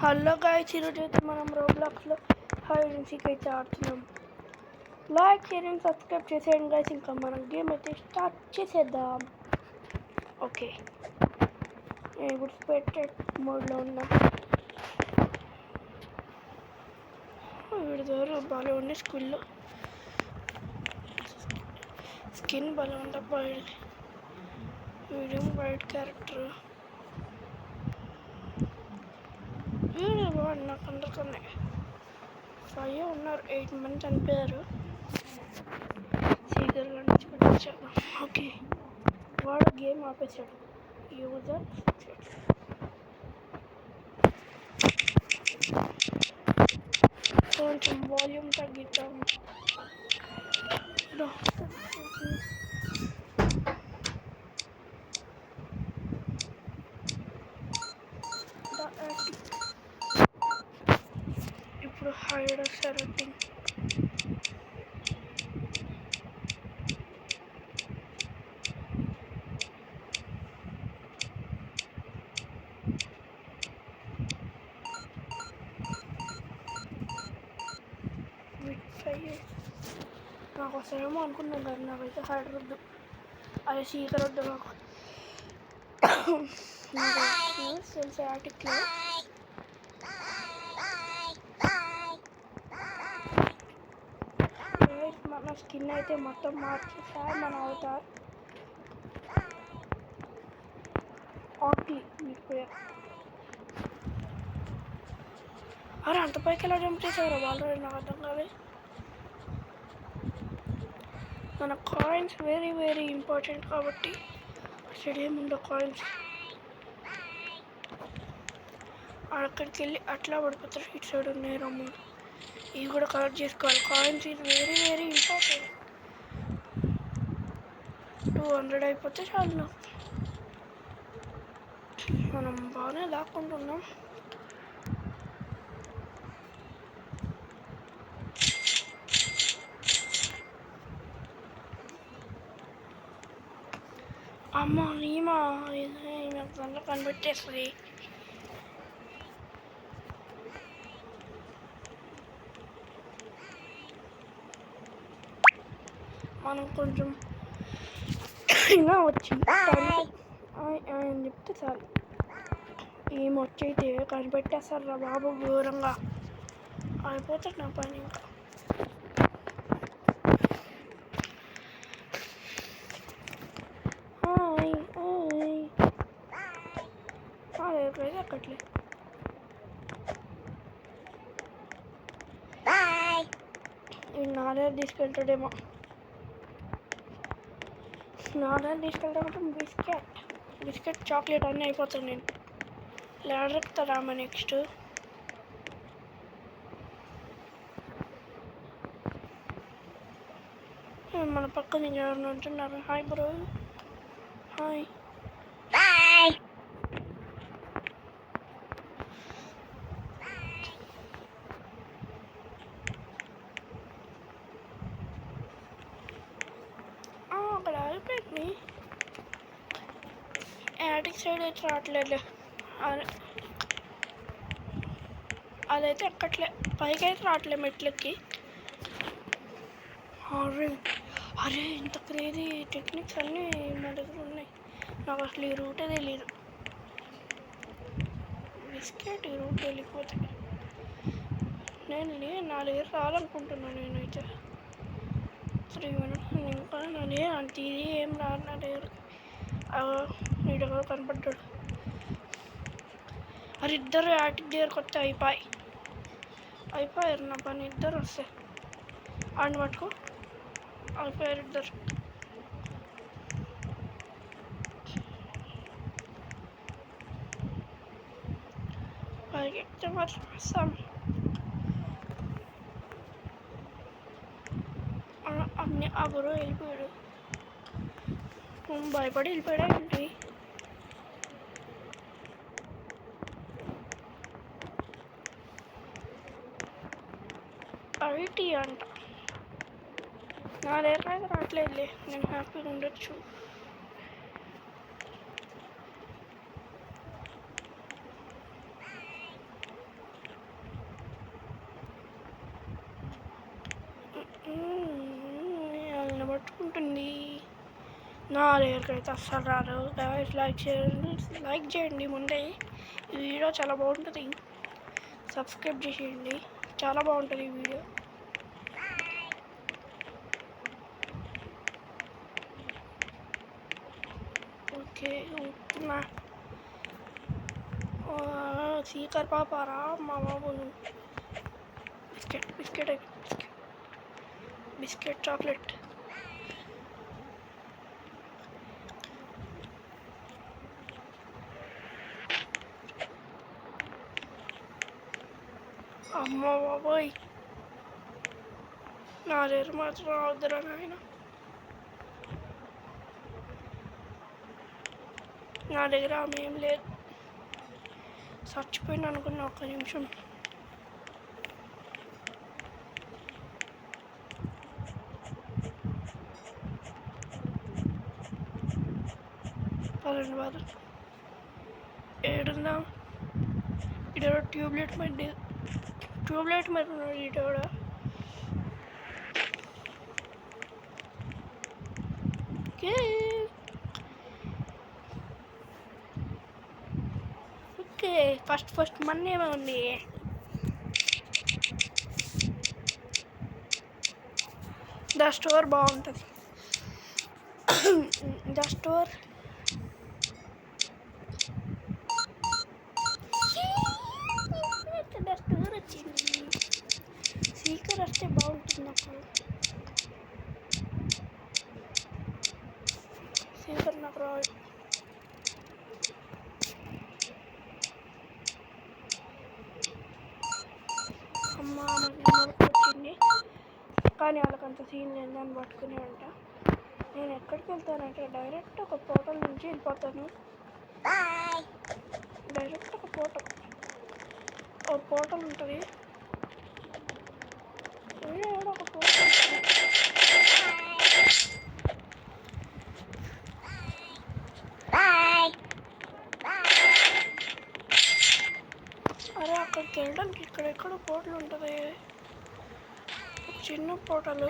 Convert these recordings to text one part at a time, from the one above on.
Hello guys, ఈరోజు అయితే మనం రోబ్లాక్స్లో హైడ్ అండ్ సీక్ అయితే ఆడుతున్నాం. లైక్ షేర్ అండ్ సబ్స్క్రైబ్ చేసేయండి గాయ్స్. ఇంకా మనం గేమ్ అయితే స్టార్ట్ చేసేద్దాం. ఓకే, నేను ఇప్పుడు స్పెక్టెడ్ మోడ్లో ఉన్నా. వీడిదారు బాగా ఉండే స్కూల్లో స్కిన్ బాగా ఉండబ్బా. వీడియో వైట్ క్యారెక్టర్ వీడియో బాగుంది. నాకు అందరికన్నా 5 ఉన్నారు, 8 మంది చనిపోయారు. సీకర్గా నుంచి పెట్టించాడు. ఓకే, వాడు గేమ్ ఆపేశాడు. యూజర్ కొంచెం వాల్యూమ్ తగ్గిద్దాం. ఇప్పుడు హైడ్ సెలెక్టింగ్. నాకు వస్తాయేమో అనుకున్నాను కానీ నాకైతే హైడ్ వద్దు, అదే సీకర్ వద్దు. నాకు తెలిసి ఆటిక్లో మన స్కిన్ అయితే మొత్తం మార్చేసా. మన అవుతారు ఆక్లీ మీకు. అరే అంత పైకి ఎలా జంప్ చేసేవారు వాళ్ళు, నాకు అర్థం కాదు. మన కాయిన్స్ వెరీ వెరీ ఇంపార్టెంట్ కాబట్టి స్టేడియం ఉండే కాయిన్స్ అక్కడికి వెళ్ళి అట్లా పడిపోతారు. ఇటు సైడ్ ఉన్నాయి రమ్ము, ఇవి కూడా కలెక్ట్ చేసుకోవాలి. కాయిన్స్ ఇది వెరీ వెరీ ఇంపార్టెంట్. 200 అయిపోతే చాలు. మనం బాగానే లాక్కుంటున్నాం. అమ్మ ఈమా దాంట్లో కనిపెట్టేస్తుంది. మనం కొంచెం ఇంకా వచ్చింది అని చెప్తే చాలు. ఏమొచ్చైతే కనిపెట్టేస్తారు రా బాబు, ఘోరంగా అయిపోతుంది నా పని. ఇంకా ఎక్కట్లే. నాదే తీసుకెళ్తాడేమో, నాదే తీసుకెళ్తామంటే బిస్కెట్ చాక్లెట్ అన్నీ అయిపోతాను నేను. లాడర్ ఎక్కుతారామా నెక్స్ట్. మన పక్క నుంచి ఎవరిని ఉంటున్నారు. Hi bro, hi. అక్కడ అయిపోయింది. యాటిక్ సైడ్ అయితే రావట్లేదు. అదైతే ఎక్కట్లే, పైకి అయితే రావట్లే మెట్లకి. అరే ఇంత క్రేజీ టెక్నిక్స్ అన్నీ మా దగ్గర ఉన్నాయి. నాకు అసలు ఈ రూటే తెలియదు. బిస్కెట్ ఈ రూట్ వెళ్ళిపోతే నేను నా దగ్గర రావాలనుకుంటున్నాను. నేనైతే 3 minutes ఇంకా నాదే అంత ఇది ఏం రాదు నా దగ్గర. నీ దగ్గర కనపడ్డాడు. అరే ఇద్దరు యాటిక్ దగ్గరకు వస్తే అయిపోయారు నా పని. ఇద్దరు వస్తే ఆడిని పట్టుకో, అయిపోయారు ఇద్దరు. పైకి ఎక్కితే మాత్రం వస్తాం. అన్నీ అబరు వెళ్ళిపోయాడు. భయపడి వెళ్ళిపోయాడా ఏంటి? ఐటీ అంట. నా దగ్గర అయితే రావట్లేదులే, నేను హ్యాపీగా ఉండొచ్చు. వాళ్ళని పట్టుకుంటుంది. నా దగ్గరికి అయితే అస్సలు రాదు. లైక్ చేయండి ముందే. ఈ వీడియో చాలా బాగుంటుంది. సబ్స్క్రైబ్ చేసేయండి, చాలా బాగుంటుంది ఈ వీడియో. ఓకే ఉంటున్నా. సీకర్ పాపారా మా బాబును. Biscuit biscuit biscuit chocolate. అమ్మ బాబోయ్, నా దగ్గర మాత్రం రావద్దురా నాయన. నా దగ్గర ఆమె ఏం లేదు. చచ్చిపోయింది అనుకున్నా ఒక్క నిమిషం. పదండి పదండి. ఏడుందా? ఇక్కడ ట్యూబ్లైట్ మరి ఉన్నాడు ఇటు కూడా. ఓకే ఫస్ట్ మన ఏమే ఉంది. ద స్టోర్ బాగుంటుంది. ద స్టోర్ వచ్చింది. స్పీకర్ వస్తే బాగుంటుంది నాకు. స్పీకర్ నాకు రాదు. అమ్మ వచ్చింది, కానీ వాళ్ళకంత సీన్ లేదు. దాన్ని పట్టుకునే అంట. నేను ఎక్కడికి వెళ్తానంటే డైరెక్ట్ ఒక పోర్టల్ నుంచి వెళ్ళిపోతాను. డైరెక్ట్ ఒక పోర్టల్ ఉంటుంది. ఒక పోర్టల్. అరే అక్కడికి వెళ్ళడానికి ఇక్కడెక్కడ పోర్టల్ ఉంటుంది. చిన్న పోర్టల్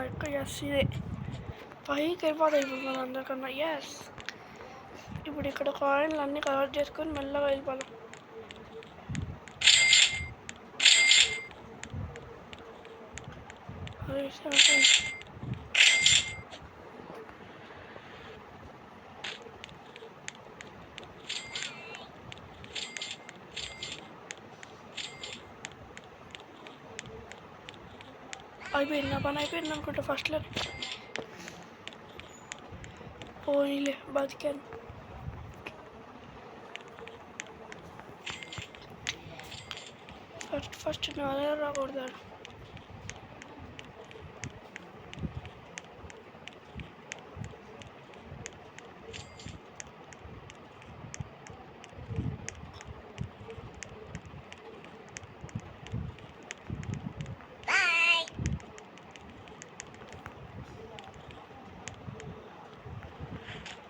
ఇక్కడ. ఎస్ ఇదే పైకి వెళ్ళిపోతాయి ఇప్పుడు మనం అందరికన్నా. ఎస్ ఇప్పుడు ఇక్కడ కాయిన్లు అన్నీ కలెక్ట్ చేసుకొని మెల్లగా వెళ్ళిపోదాం. అయిపోయింది నా పని, అయిపోయింది అనుకుంటా. ఫస్ట్లో పోనీలే బతికాను. ఫస్ట్ నా దగ్గర రాకూడదాడు.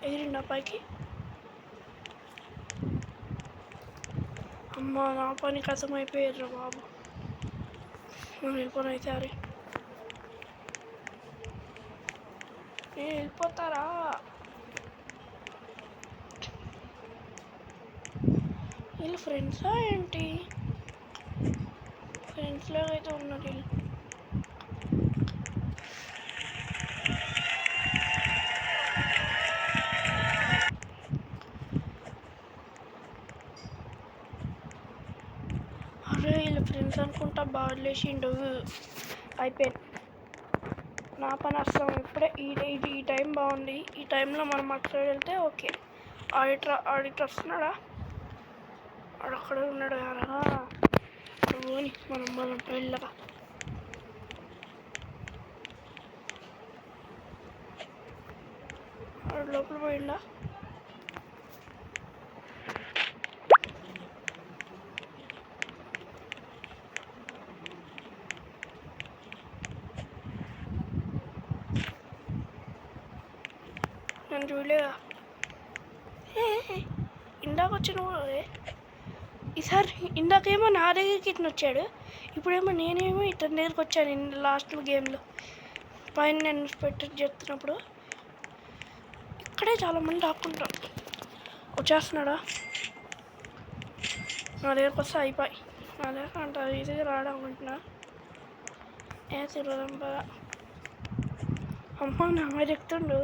ఎగిరిండా పైకి. అమ్మ నా పని కథం అయిపోయారు బాబు. వెళ్ళిపోను అయితే. అరే వెళ్ళిపోతారా? వీళ్ళు ఫ్రెండ్సా ఏంటి? ఫ్రెండ్స్ లాగా అయితే ఉన్నారు వీళ్ళు. అరే వీళ్ళు ఫ్రెండ్స్ అనుకుంటా బాగా లేచిండు. అయిపోయింది నా పని. అస్సలు ఇప్పుడే ఈ టైం బాగుంది. ఈ టైంలో మనం అటు సైడ్ వెళ్తే ఓకే. ఆడిటర్ వస్తున్నాడా? ఆడక్కడ ఉన్నాడు కదా. పోని మనం వెళ్ళగా ఆడు లోపల పోయిండా? నేను చూడలేదా? ఇందాక వచ్చిన కూడా ఈసారి ఇందాకేమో నా దగ్గరికి ఇతను వచ్చాడు, ఇప్పుడేమో నేనేమో ఇతని దగ్గరికి వచ్చాను లాస్ట్ గేమ్లో. పైన నేను పెట్టి చెప్తున్నప్పుడు ఇక్కడే చాలామంది ఆపుకుంటారు. వచ్చేస్తున్నాడా? నా దగ్గరకు వస్తే అయిపోయి. నా దగ్గర అంత ఈజీగా రావడం అనుకుంటున్నా. తిరగదంబ అమ్మ నా మీద ఎక్కుతుండు.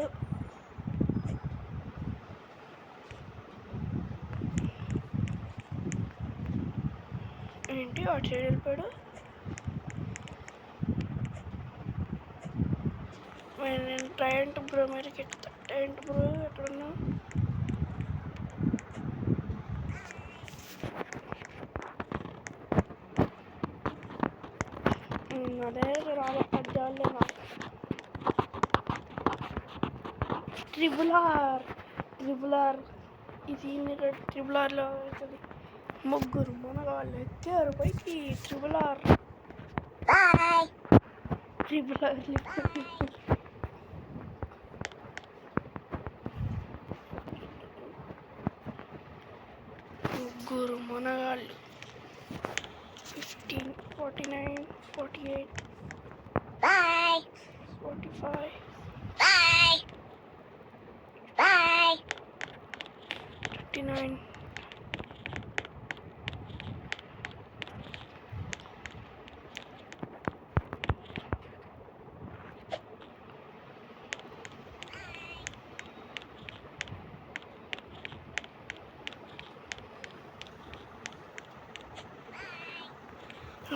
ఏంటి అటు సైడ్ వెళ్ళిపోయాడు? నేను ట్రైంట్ బ్రో మీదకి ఎక్కుతా. ట్రైంట్ బ్రో ఎక్కడున్నా? అదే రాలే పద్యాలే నాకు. ట్రిబులార్ ఇది ట్రిబులార్లో అవుతుంది. ముగ్గురు మనగాళ్ళు ఎక్కారు పైకి. ట్రిబులార్ ముగ్గురు మనగాళ్ళు 15, 49, 48, 45, 39.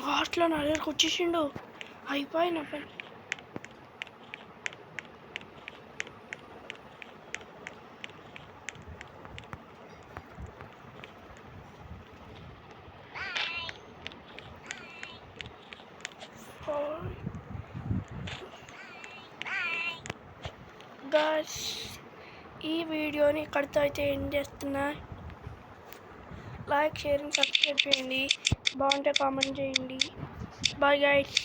లాస్ట్లో నా దగ్గరకు వచ్చేసిండు. అయిపోయి నా పని. గాయ్స్, ఈ వీడియోని ఇక్కడితో అయితే ఏం చేస్తున్నా. లైక్, షేర్, సబ్స్క్రైబ్ చేయండి. బాగుంటే కామెంట్ చేయండి. Bye guys.